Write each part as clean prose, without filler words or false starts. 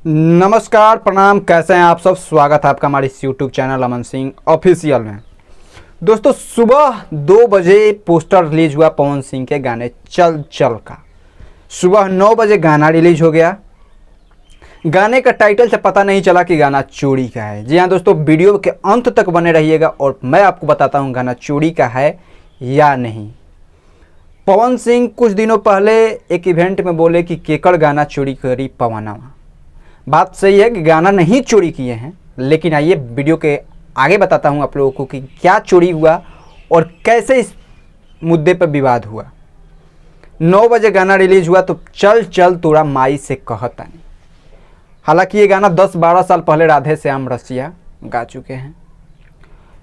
नमस्कार, प्रणाम। कैसे हैं आप सब? स्वागत है आपका हमारे इस YouTube channel Aman Singh official में। दोस्तों, सुबह 2 बजे पोस्टर रिलीज हुआ पवन सिंह के गाने चल चल का। सुबह 9 बजे गाना रिलीज हो गया। गाने का टाइटल से पता नहीं चला कि गाना चोरी का है। जी हाँ दोस्तों, वीडियो के अंत तक बने रहिएगा और मैं आपको बताता हूँ गाना चोरी का है या नहीं। पवन सिंह कुछ दिनों पहले एक इवेंट में बोले कि केकड़ गाना चोरी करी पवनवा। बात सही है कि गाना नहीं चोरी किए हैं, लेकिन आइए वीडियो के आगे बताता हूं आप लोगों को कि क्या चोरी हुआ और कैसे इस मुद्दे पर विवाद हुआ। 9 बजे गाना रिलीज हुआ तो चल चल तोरा माई से कहता नहीं। हालांकि ये गाना 10-12 साल पहले राधे श्याम रसिया गा चुके हैं।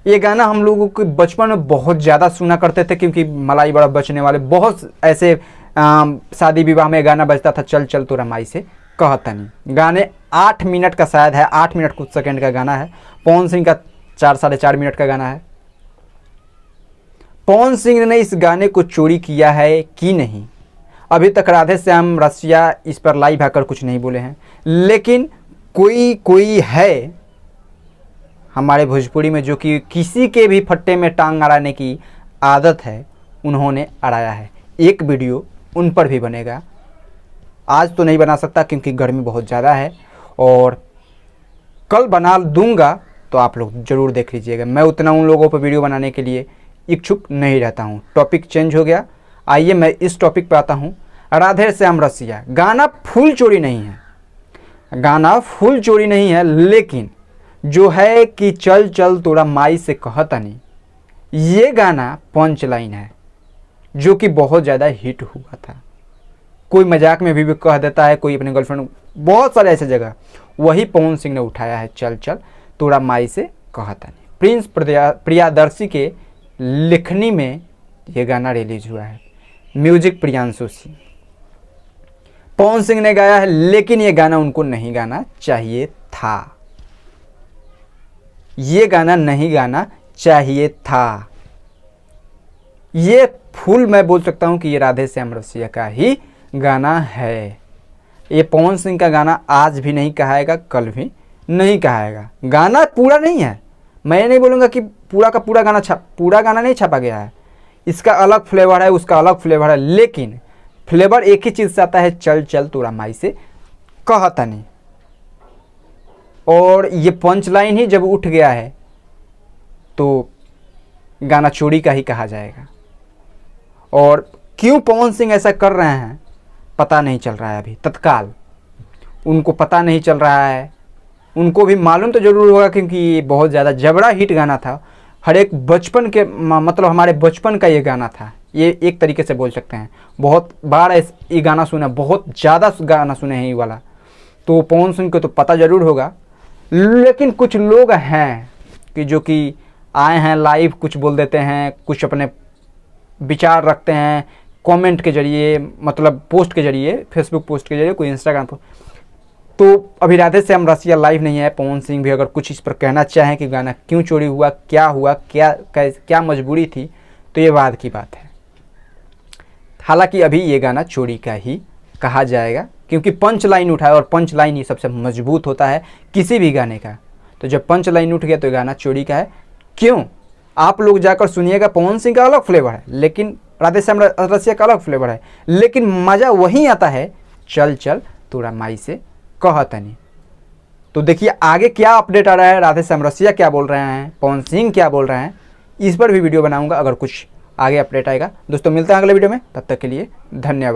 ये गाना हम लोगों के बचपन में बहुत ज़्यादा सुना करते थे, क्योंकि मलाई बड़ा बचने वाले बहुत ऐसे शादी विवाह में गाना बजता था, चल चल तोरा माई से कहता नहीं। गाने 8 मिनट का शायद है, 8 मिनट कुछ सेकंड का गाना है। पवन सिंह का 4-4.5 मिनट का गाना है। पवन सिंह ने इस गाने को चोरी किया है कि नहीं, अभी तक राधे श्याम रसिया इस पर लाइव आकर कुछ नहीं बोले हैं। लेकिन कोई है हमारे भोजपुरी में जो कि किसी के भी फट्टे में टांग अड़ाने की आदत है, उन्होंने अड़ाया है। एक वीडियो उन पर भी बनेगा। आज तो नहीं बना सकता क्योंकि गर्मी बहुत ज़्यादा है, और कल बना दूंगा तो आप लोग ज़रूर देख लीजिएगा। मैं उतना उन लोगों पर वीडियो बनाने के लिए इच्छुक नहीं रहता हूँ। टॉपिक चेंज हो गया। आइए मैं इस टॉपिक पर आता हूँ। राधे श्याम रसिया गाना फुल चोरी नहीं है, गाना फुल चोरी नहीं है, लेकिन जो है कि चल चल तोरा माई से कहता नहीं, ये गाना पंच लाइन है जो कि बहुत ज़्यादा हिट हुआ था। कोई मजाक में भी कह देता है, कोई अपने गर्लफ्रेंड, बहुत सारे ऐसे जगह वही पवन सिंह ने उठाया है, चल चल तोरा माई से कहता नहीं। प्रिंस प्रियादर्शी के लिखनी में ये गाना रिलीज हुआ है। म्यूजिक प्रियांशु सिंह। पवन सिंह ने गाया है, लेकिन ये गाना उनको नहीं गाना चाहिए था। ये गाना नहीं गाना चाहिए था। ये फुल मैं बोल सकता हूँ कि ये राधे श्याम रसिया का ही गाना है। ये पवन सिंह का गाना आज भी नहीं कहाएगा, कल भी नहीं कहाएगा। गाना पूरा नहीं है। मैं नहीं बोलूँगा कि पूरा का पूरा गाना पूरा गाना नहीं छापा गया है। इसका अलग फ्लेवर है, उसका अलग फ्लेवर है, लेकिन फ्लेवर एक ही चीज़ से आता है, चल चल तोरा माई से कहता नहीं। और ये पंच लाइन ही जब उठ गया है तो गाना चोरी का ही कहा जाएगा। और क्यों पवन सिंह ऐसा कर रहे हैं पता नहीं चल रहा है अभी तत्काल। उनको पता नहीं चल रहा है। उनको भी मालूम तो ज़रूर होगा, क्योंकि ये बहुत ज़्यादा जबड़ा हिट गाना था। हर एक बचपन के मतलब हमारे बचपन का ये गाना था। ये एक तरीके से बोल सकते हैं। बहुत बार ये गाना सुना, बहुत ज़्यादा गाना सुने हैं ये वाला। तो पवन सिंह को तो पता ज़रूर होगा। लेकिन कुछ लोग हैं कि जो कि आए हैं लाइव, कुछ बोल देते हैं, कुछ अपने विचार रखते हैं कमेंट के जरिए, मतलब पोस्ट के जरिए, फेसबुक पोस्ट के जरिए, कोई इंस्टाग्राम पोस्ट। तो अभी राधे श्याम रसिया लाइव नहीं है। पवन सिंह भी अगर कुछ इस पर कहना चाहें कि गाना क्यों चोरी हुआ, क्या हुआ, क्या मजबूरी थी, तो ये बाद की बात है। हालांकि अभी ये गाना चोरी का ही कहा जाएगा, क्योंकि पंच लाइन उठाया, और पंच लाइन ही सबसे मजबूत होता है किसी भी गाने का। तो जब पंच लाइन उठ गया तो गाना चोरी का है। क्यों? आप लोग जाकर सुनिएगा। पवन सिंह का अलग फ्लेवर है, लेकिन राधे श्याम रसिया का अलग फ्लेवर है, लेकिन मज़ा वहीं आता है, चल चल तोरा माई से कहता नहीं। तो देखिए आगे क्या अपडेट आ रहा है, राधे श्याम रसिया क्या बोल रहे हैं, पवन सिंह क्या बोल रहे हैं, इस पर भी वीडियो बनाऊंगा अगर कुछ आगे अपडेट आएगा। दोस्तों मिलते हैं अगले वीडियो में, तब तक के लिए धन्यवाद।